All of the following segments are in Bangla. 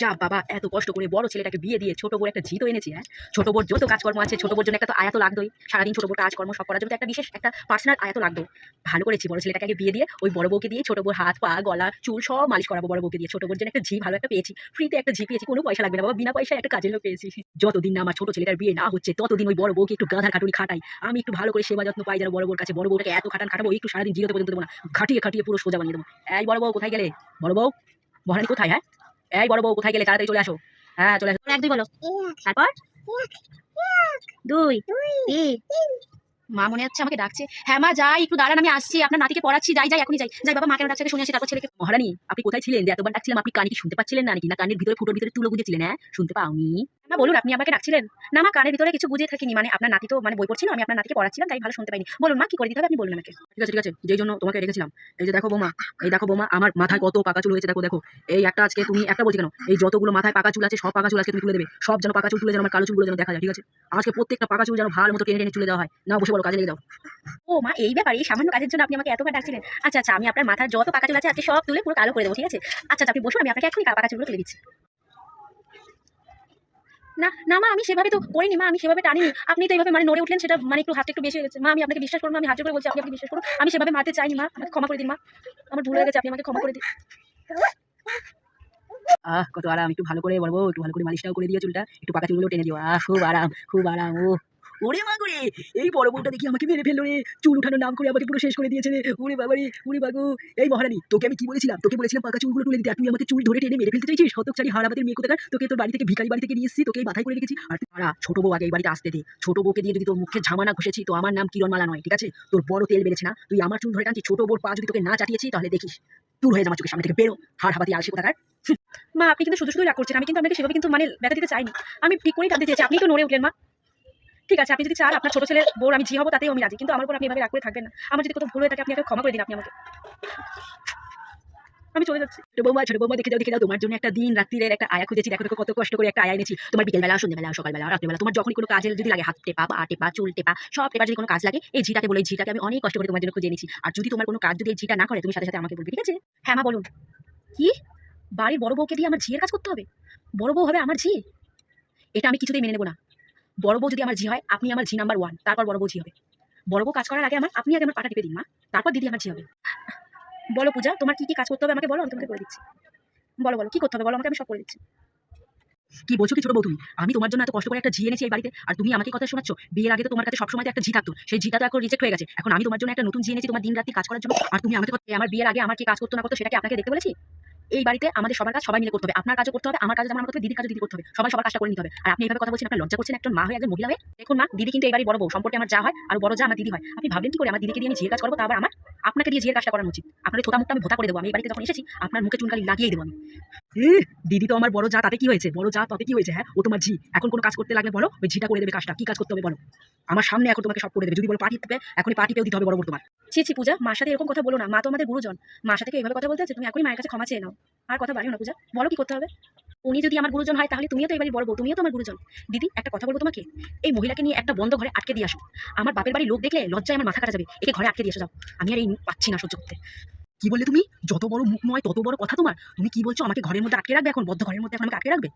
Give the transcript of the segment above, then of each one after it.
যা বাবা, এত কষ্ট করে বড় ছেলেটাকে বিয়ে দিয়ে ছোট বউর একটা ঝি তো এনেছি। হ্যাঁ, ছোট বউর যত কাজকর্ম আছে, ছোট বউর জন্য একটা তো আয়া তো লাগতোই। সারাদিন ছোট বউর কাজকর্ম সব করার জন্য তো একটা বিশেষ একটা পার্সোনাল আয়া তো লাগতো। ভালো করেছি, বড় ছেলেটাকে আগে বিয়ে দিয়ে ওই বড় বউকে দিয়ে ছোট বউর হাত পা গলা চুল সব মালিশ করাবো বড় বউকে দিয়ে। ছোট বউর জন্য একটা ঝি ভালো একটা পেয়েছি, ফ্রিতে একটা ঝি পেয়েছি, কোনো পয়সা লাগবে না বাবা, বিনা পয়সায় একটা কাজের লোক পেয়েছি। যতদিন না আমার ছোট ছেলেটার বিয়ে না হচ্ছে ততদিন ওই বড় বউকে একটু গাধার খাটুনি খাটাই, আমি একটু ভালো করে সেবা যত্ন পাই যেন বড় বউর কাছে। বড় বউটাকে এত খাটাবো একটু সারাদিন জিরোতে পর্যন্ত দেবো না, খাটিয়ে খাটিয়ে পুরো সোজা বানিয়ে দেবো। এই বড় বউ কোথায় গেলে? বড় বউ, মহারানী কোথায়? হ্যাঁ, এই বড় বউ কোথায় গেলে? তাড়াতাড়ি চলে আসো। হ্যাঁ চলে আসো। এক দুই বলো, তারপর দুই তিন। মা মনে হচ্ছে আমাকে ডাকছে। হ্যাঁ মা যাই, একটু দাঁড়ান আমি আসছি, আপনার নাতিকে পড়াচ্ছি। যাই যাই এখনই যাই। যাই বাবা, মা কেন ডাকছে শুনে আসি, তারপর ছেলেকে। মহারানী আপনি কোথায় ছিলেন যে এতবার ডাকছিলাম? আপনি কানে কি শুনতে পাচ্ছিলেন না নাকি? না কানের ভিতরে ফুটোর ভিতরে তুলো গুঁজেছিলেন? হ্যাঁ, শুনতে পাওনি? মা বলুন, আপনি আমাকে ডাকছিলেন? না মা, কানের ভিতরে কিছু গুঁজে থাকিনি, মানে আপনার নাতি তো মানে বই পড়ছিল, আমি আপনার নাতিকে পড়াচ্ছিলাম, তাই ভালো শুনতে পাইনি। বলুন মা, কি করে দিতে হবে আপনি বলুন আমাকে। ঠিক আছে ঠিক আছে, যেই জন্য তোমাকে রেখেছিলাম। এই যে দেখো বৌমা, এই দেখো বৌমা, আমার মাথায় কত পাকা চুল হয়েছে, দেখো দেখো। এই একটা আজকে তুমি একটা বলছি কেন, এই যতগুলো মাথায় পাকা চুল আছে সব পাকা চুল আজকে তুমি তুলে দেবে। সব যেন পাকা চুল তুলে যেন আমার কালো চুলগুলো যেন দেখা যায়, ঠিক আছে? আজকে প্রত্যেকটা পাকা চুল যেন ভালো মতো টেনে টেনে চুলে দেওয়া হয়। না বসে বলো, কাজে লেগে যাও। ও মা, এই ব্যাপারে এই সামান্য কাজের জন্য আপনি আমাকে এতবার ডাকছিলেন? আচ্ছা আচ্ছা, আমি আপনার মাথার যত পাকা চুল আছে আজকে সব তুলে পুরো কালো করে দেবো, ঠিক আছে? আচ্ছা আচ্ছা, আপনি বসুন, আমি আপনাকে এখনই পাকা চুলগুলো তুলে দিচ্ছি। না না মা, আমি সেভাবে তো করিনি মা, আমি সেভাবে টানিনি। আপনি তো এইভাবে মানে নড়ে উঠলেন, সেটা মানে একটু হাতটা একটু বেশি হয়ে গেছে। মা আমি আপনাকে বিশ্বাস করুন, আমি হাত জোড় করে বলছি, আপনি বিশ্বাস করুন, আমি সেভাবে মারতে চাইনি মা, আমাকে ক্ষমা করে দিন মা, আমার ভুল হয়ে গেছে, আপনি আমাকে ক্ষমা করে দিন। কত আরাম, একটু ভালো করে বলবো, একটু ভালো করে মালিশটাও করে দিও চুলটা, একটু পাকা চুলগুলো টেনে দিও। খুব আরাম খুব আরাম। ও ওরে মা করে, এই বড় বউটা দেখি আমাকে মেরে ফেললো রে, চুল উঠানোর নাম করে আমাকে পুরো শেষ করে দিয়েছে রে। ওরে বাবা রে, ওরে বাগু। এই মহারানী, তোকে আমি কি বলেছিলাম? তোকে বলেছিলাম পাকা চুলগুলো তুলে দিতে, আর তুই আমাকে চুল ধরে টেনে মেরে ফেলতে চাইছিস? হতচ্ছাড়ি হারাবাদের মেয়ে কোথাকার, তোকে তোর বাড়ি থেকে ভিখারি বাড়ি থেকে নিয়ে এসেছি, তোকে এই মাথায় করে রেখেছি। আর তুই ছোট বউ আগে এই বাড়িতে আসতে দে। ছোট বউকে দিয়ে যদি তোর মুখে ঝামানা ঘষেছি তো আমার নাম কিরণমালা নয়, ঠিক আছে? তোর বড় তেল বেড়েছে না, তুই আমার চুল ধরে টানছিস। ছোট বউর পা যদি তোকে না চাটিয়েছি তাহলে দেখিস, দূর হয়ে যা আমার চোখের সামনে থেকে, বেরো হাড় হাবাতি আলসে কোথাকার। মা আপনি কিন্তু শুধু শুধু রাগ করছেন, আমি কিন্তু আপনাকে সেভাবে কিন্তু মানে ব্যথা দিতে চাইনি, আমি ঠিক করেই টানতে চেয়েছি, আপনি তো নড়ে উঠলেন মা। ঠিক আছে, আপনি যদি চান আপনার ছোট ছেলে বউর আমি ঝি হবো তাতেও আমি রাজি, কিন্তু আমার উপর আপনি এভাবে রাগ করে থাকবেন না। আমার যদি কোথাও ভুল হয়ে থাকে আপনি আমাকে ক্ষমা করে দিন, আপনি আমাকে। আমি চলে যাচ্ছি। ছোট বৌমা দেখে যাও দেখে যাও, তোমার জন্য একটা দিন রাত্রির একটা আয়া খুঁজেছি, দেখো দেখো কত কষ্ট করে একটা আয়া এনেছি। তোমার বিকেলবেলা সন্ধ্যাবেলা সকালবেলা রাত্রিবেলা তোমার যখনই কোনো কাজে যদি লাগে, হাত টেপা পা টেপা চুল টেপা সব টেপা যদি কোনো কাজ লাগে, এই ঝিটাকে বলে, এই ঝিটাকে আমি অনেক কষ্ট করে তোমার জন্য খুঁজে এনেছি। আর যদি তোমার কোনো কাজ যদি এই ঝিটা না করে তুমি সাথে সাথে আমাকে বলবে, ঠিক আছে? হ্যাঁ মা বলুন। কি, বাড়ির বড় বউকে দিয়ে আমার ঝিয়ের কাজ করতে হবে? বড় বউ হবে আমার ঝি? এটা আমি কিছুতেই মেনে নেবো না। বড় বউ যদি আমার ঝি হয়, আপনি আমার ঝি নাম্বার 1, তারপর বড় বউ ঝি হবে। বড় বউ কাজ করার আগে আপনি আগে আমার পাটা টিপে দিন মা, তারপর দিদি আমার ঝি হবে। বলো পূজা, তোমার কি কি কাজ করতে হবে আমাকে বলো, আমি তোমাকে করে দিচ্ছি। বলো বলো কি করতে হবে বলো আমাকে, আমি সব করে দিচ্ছি। কি বলছো কি ছোট বউ তুমি? আমি তোমার জন্য এত কষ্ট করে একটা ঝি এনেছি এই বাড়িতে, আর তুমি আমাকে কথা শোনাচ্ছ? বিয়ের আগে তো তোমার কাছে সবসময় একটা ঝি থাকতো, সেই ঝিটা তো এখন রিজেক্ট হয়ে গেছে। এখন আমি তোমার জন্য একটা নতুন ঝি এনেছি তোমার দিন রাত্রি কাজ করার জন্য, আর তুমি আমাকে আমার বিয়ের আগে আমার কি কাজ করতে না করতো সেটা কি আপনাকে দেখতে বলেছি? এই বাড়িতে আমাদের সবার কাজ সবাই মিলে করতে হবে, আপনার কাজও করতে হবে, আমার কাজ যেমন আমার করতে হবে, দিদির কাজও দিদি করতে হবে, সবাই সবার কাজটা করে নিতে হবে। আর আপনি এইভাবে কথা বলছেন, আপনার লজ্জা করছেন একজন মা হয়ে, একজন মহিলা হয়ে? দেখুন মা, দিদি কিন্তু এই বাড়ির বড় বউ, সম্পর্কে আমার যা হয় আর বড় যা আমার দিদি হয়। আপনি ভাবলেন কি করে আমার দিদিকে দিয়ে আমি ঝিয়ের কাজ করবো, তা আবার আমার আপনাকে দিয়ে ঝিয়ের কাজটা করানো উচিত? আপনার থোতা মুখটা আমি ভোতা করে দেবো, আমি এই বাড়িতে যখন এসেছি আপনার মুখে চুনকালি লাগিয়ে দেবো আমি। দিদি তো আমার বড় যা, তাতে কি হয়েছে? বড় যা তাতে কি হয়েছে? হ্যাঁ, ও তোমার ঝি, এখন কোনো কাজ করতে লাগলে বলো, ওই ঝিটা করে দেবে কাজটা। কি কাজ করতে হবে বলো, আমার সামনে এখন তোমাকে সব করে দেবে। যদি বলো পার্টি দেবে, এখনই পার্টিতেও দিতে হবে বড় বড় তোমার। ছি ছি পূজা, মার সাথে এরকম কথা বলো না, মা তো আমাদের গুরুজন। মার সাথে এইভাবে কথা বলতে আছে? তুমি এখনই মায়ের কাছে ক্ষমা চেয়ে নাও, আর কথা বাড়িও না পূজা, বলো কি করতে হবে। উনি যদি আমার গুরুজন হয় তাহলে তুমিও তো এবারই বড় বউ, তুমিও তো আমার গুরুজন। দিদি একটা কথা বলবো তোমাকে, এই মহিলাকে নিয়ে একটা বন্ধ ঘরে আটকে দিয়ে আসো। আমার বাপের বাড়ির লোক দেখলে লজ্জায় আমার মাথা কাটা যাবে, একে ঘরে আটকে দিয়ে এসে যাও, আমি আর এই পাচ্ছি না সহ্য করতে। কি বললে তুমি? যত বড় মুখ নয় তত বড় কথা তোমার। তুমি কি বলছো, আমাকে ঘরের মধ্যে আটকে রাখবে? এখন বদ্ধ ঘরের মধ্যে এখন আমাকে আটকে রাখবে?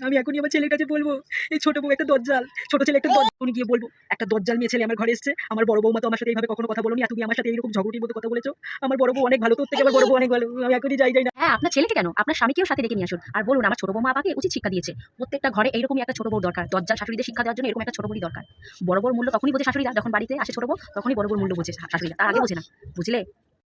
আমি এখনই আমার ছেলের কাছে বলবো, এই ছোট বউ একটা দজ্জাল, ছোট ছেলে একটা দজ্জাল। উনি গিয়ে বলবো একটা দজ্জাল মেয়ে ছেলে আমার ঘরে এসেছে, আমার বড় বৌমা তো আমার সাথে এইভাবে কখনো কথা বলোনি, আর তুমি আমার সাথে এইরকম ঝগড়ির মতো কথা বলেছো। আমার বড় বউ অনেক ভালো, তোর থেকে আমার বড় বউ অনেক ভালো, আমি এখনই যাই না। হ্যাঁ, আপনার ছেলেকে কেন, আপনার স্বামীকেও সাথে ডেকে নিয়ে আসুন, আর বলুন আমার ছোট বৌমা আমাকে উচিত শিক্ষা দিয়েছে, প্রত্যেকটা ঘরে এইরকমই একটা ছোট বউ দরকার। দজ্জাল শাশুড়িদের শিক্ষা দেওয়ার জন্য এরকম একটা ছোট বউই দরকার। বড় বড় মূল্য তখনই বোঝে শাশুড়িরা, যখন বাড়িতে আসে ছোট বউ তখনই বড় বড় মূল্য বোঝে শাশুড়িরা, তার আগে বোঝে না, বুঝলে?